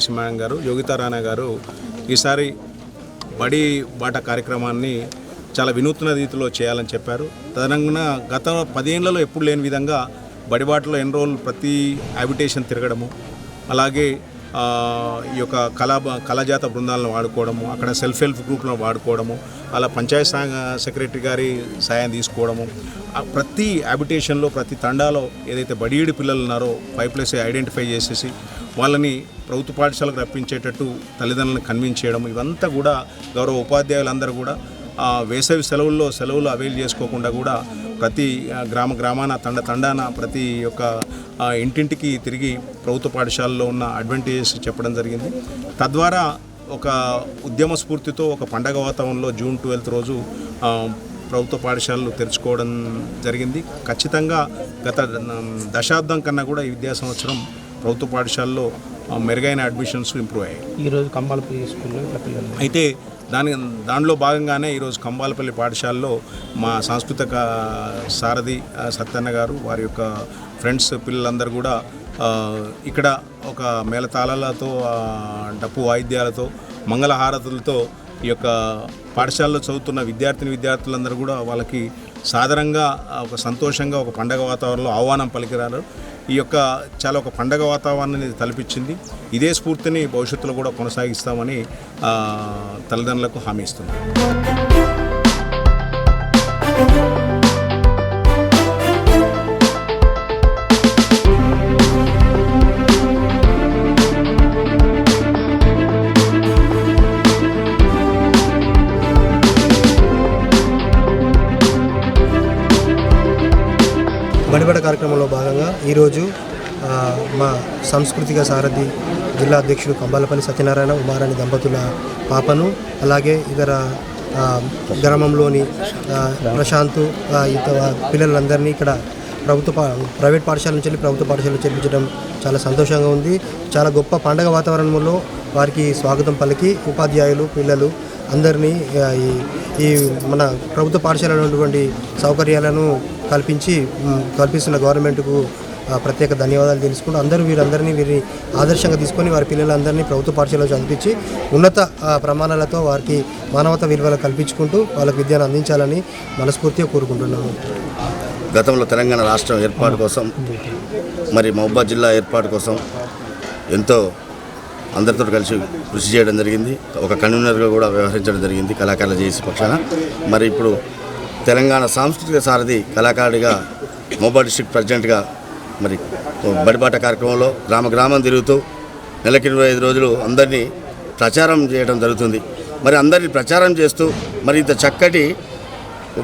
కార్యదర్శి మేడం గారు యోగితా రాణా గారు ఈసారి బడి బాట కార్యక్రమాన్ని చాలా వినూత్న రీతిలో చేయాలని చెప్పారు. తదనంగా గత 10 ఏళ్లలో ఎప్పుడు లేని విధంగా బడిబాటలో ఎన్రోల్ ప్రతి హ్యాబిటేషన్ తిరగడము, అలాగే ఈ యొక్క కళాజాత బృందాలను వాడుకోవడము, అక్కడ సెల్ఫ్ హెల్ప్ గ్రూప్లను వాడుకోవడము, అలా పంచాయత్ సెక్రటరీ గారి సాయం తీసుకోవడము, ప్రతి హ్యాబిటేషన్లో ప్రతి తండాలో ఏదైతే బడియుడి పిల్లలు ఉన్నారో 5+ ఐడెంటిఫై చేసేసి వాళ్ళని ప్రభుత్వ పాఠశాలకు రప్పించేటట్టు తల్లిదండ్రులను కన్విన్స్ చేయడం, ఇవంతా కూడా గౌరవ ఉపాధ్యాయులందరూ కూడా వేసవి సెలవులు అవైల్ చేసుకోకుండా కూడా ప్రతి గ్రామాన తండాన ప్రతి ఒక్క ఇంటింటికి తిరిగి ప్రభుత్వ పాఠశాలలో ఉన్న అడ్వాంటేజెస్ చెప్పడం జరిగింది. తద్వారా ఒక ఉద్యమ స్ఫూర్తితో ఒక పండగ వాతావరణంలో జూన్ 12 రోజు ప్రభుత్వ పాఠశాలలు తెరుచుకోవడం జరిగింది. ఖచ్చితంగా గత దశాబ్దం కన్నా కూడా ఈ విద్యా సంవత్సరం ప్రభుత్వ పాఠశాలలో మెరుగైన అడ్మిషన్స్ ఇంప్రూవ్ అయ్యాయి. ఈరోజు కంబాలపల్లి స్కూల్లో అయితే దానిలో భాగంగానే ఈరోజు కంబాలపల్లి పాఠశాలలో మా సాంస్కృతిక సారథి సత్యన్న గారు వారి యొక్క ఫ్రెండ్స్ పిల్లలందరూ కూడా ఇక్కడ ఒక మేళతాళాలతో డప్పు వాయిద్యాలతో మంగళహారతులతో ఈ యొక్క పాఠశాలలో చదువుతున్న విద్యార్థులందరూ కూడా వాళ్ళకి సాధారణంగా ఒక సంతోషంగా ఒక పండగ వాతావరణంలో ఆహ్వానం పలికిరారు. ఈ యొక్క చాలా ఒక పండగ వాతావరణాన్ని తలపించింది. ఇదే స్ఫూర్తిని భవిష్యత్తులో కూడా కొనసాగిస్తామని తల్లిదండ్రులకు హామీ ఇస్తున్నాం. బడిబడ కార్యక్రమంలో భాగంగా ఈరోజు మా సాంస్కృతిక సారథి జిల్లా అధ్యక్షుడు కంబాలపల్లి సత్యనారాయణ ఉమారాణి దంపతుల పాపను, అలాగే ఇతర గ్రామంలోని ప్రశాంత్ పిల్లలందరినీ ఇక్కడ ప్రైవేట్ పాఠశాల నుంచి ప్రభుత్వ పాఠశాలలో చేర్పించడం చాలా సంతోషంగా ఉంది. చాలా గొప్ప పండగ వాతావరణంలో వారికి స్వాగతం పలికి ఉపాధ్యాయులు పిల్లలు అందరినీ ఈ మన ప్రభుత్వ పాఠశాలలో ఉన్నటువంటి సౌకర్యాలను కల్పిస్తున్న గవర్నమెంట్కు ప్రత్యేక ధన్యవాదాలు తెలుసుకుంటూ వీరిని ఆదర్శంగా తీసుకొని వారి పిల్లలందరినీ ప్రభుత్వ పాఠశాలలో చదివించి ఉన్నత ప్రమాణాలతో వారికి మానవతా విలువలు కల్పించుకుంటూ వాళ్ళకి విద్యను అందించాలని మనస్ఫూర్తిగా కోరుకుంటున్నాము. గతంలో తెలంగాణ రాష్ట్రం ఏర్పాటు కోసం మరి మహబూబాబాద్ జిల్లా ఏర్పాటు కోసం ఎంతో అందరితో కలిసి కృషి చేయడం జరిగింది. ఒక కన్వీనర్గా కూడా వ్యవహరించడం జరిగింది కళాకారుల జేఏసీ పక్షాన. మరి ఇప్పుడు తెలంగాణ సాంస్కృతిక సారథి కళాకారుడిగా మహబూబాబాద్ డిస్ట్రిక్ట్ ప్రెసిడెంట్గా మరి బడిబాట కార్యక్రమంలో గ్రామం తిరుగుతూ నెలకి 25 రోజులు అందరినీ ప్రచారం చేయడం జరుగుతుంది. మరి అందరినీ ప్రచారం చేస్తూ మరి ఇంత చక్కటి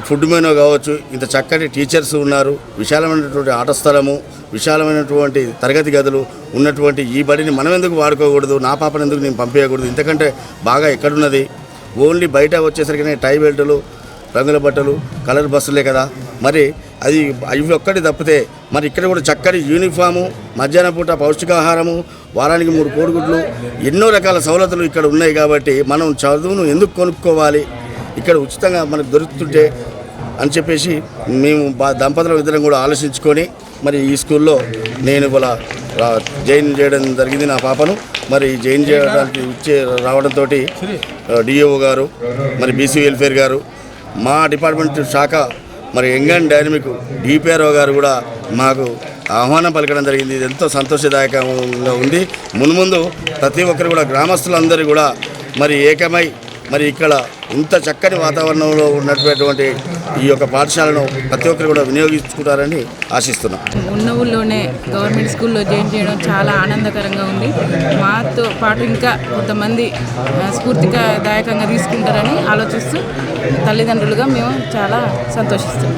ఫుడ్ మెనూ కావచ్చు, ఇంత చక్కటి టీచర్స్ ఉన్నారు, విశాలమైనటువంటి ఆట స్థలము, విశాలమైనటువంటి తరగతి గదులు ఉన్నటువంటి ఈ బడిని మనం ఎందుకు వాడుకోకూడదు, నా పాపను ఎందుకు నేను పంపించకూడదు, ఇంతకంటే బాగా ఎక్కడున్నది. ఓన్లీ బయట వచ్చేసరికి టై బెల్టులు, రంగుల బట్టలు, కలర్ బస్సులే కదా. మరి అవి ఒక్కటి తప్పితే మరి ఇక్కడ కూడా చక్కటి యూనిఫాము, మధ్యాహ్నం పూట పౌష్టికాహారము, వారానికి 3 కోడిగుడ్లు, ఎన్నో రకాల సౌలతులు ఇక్కడ ఉన్నాయి. కాబట్టి మనం చదువును ఎందుకు కొనుక్కోవాలి, ఇక్కడ ఉచితంగా మనకు దొరుకుతుంటే అని చెప్పేసి మేము దంపతుల ఇద్దరం కూడా ఆలోచించుకొని మరి ఈ స్కూల్లో నేను ఇవాళ జాయిన్ చేయడం జరిగింది నా పాపను. మరి జాయిన్ చేయడానికి రావడంతో డిఓ గారు, మరి బీసీ వెల్ఫేర్ గారు, మా డిపార్ట్మెంట్ శాఖ మరి యంగ్ అండ్ డైనమిక్ డిపిఆర్ఓ గారు కూడా మాకు ఆహ్వానం పలకడం జరిగింది. ఇది ఎంతో సంతోషదాయకంగా ఉంది. మున్ముందు ప్రతి ఒక్కరు కూడా గ్రామస్తులందరూ కూడా మరి ఏకమై మరి ఇక్కడ ఇంత చక్కని వాతావరణంలో ఉన్నటువంటి ఈ యొక్క పాఠశాలను ప్రతి ఒక్కరు కూడా వినియోగించుకుంటారని ఆశిస్తున్నాం. ఉన్న ఊళ్ళోనే గవర్నమెంట్ స్కూల్లో జాయిన్ చేయడం చాలా ఆనందకరంగా ఉంది. మాతో పాటు ఇంకా కొంతమంది స్ఫూర్తిదాయకంగా తీసుకుంటారని ఆలోచిస్తూ తల్లిదండ్రులుగా మేము చాలా సంతోషిస్తున్నాం.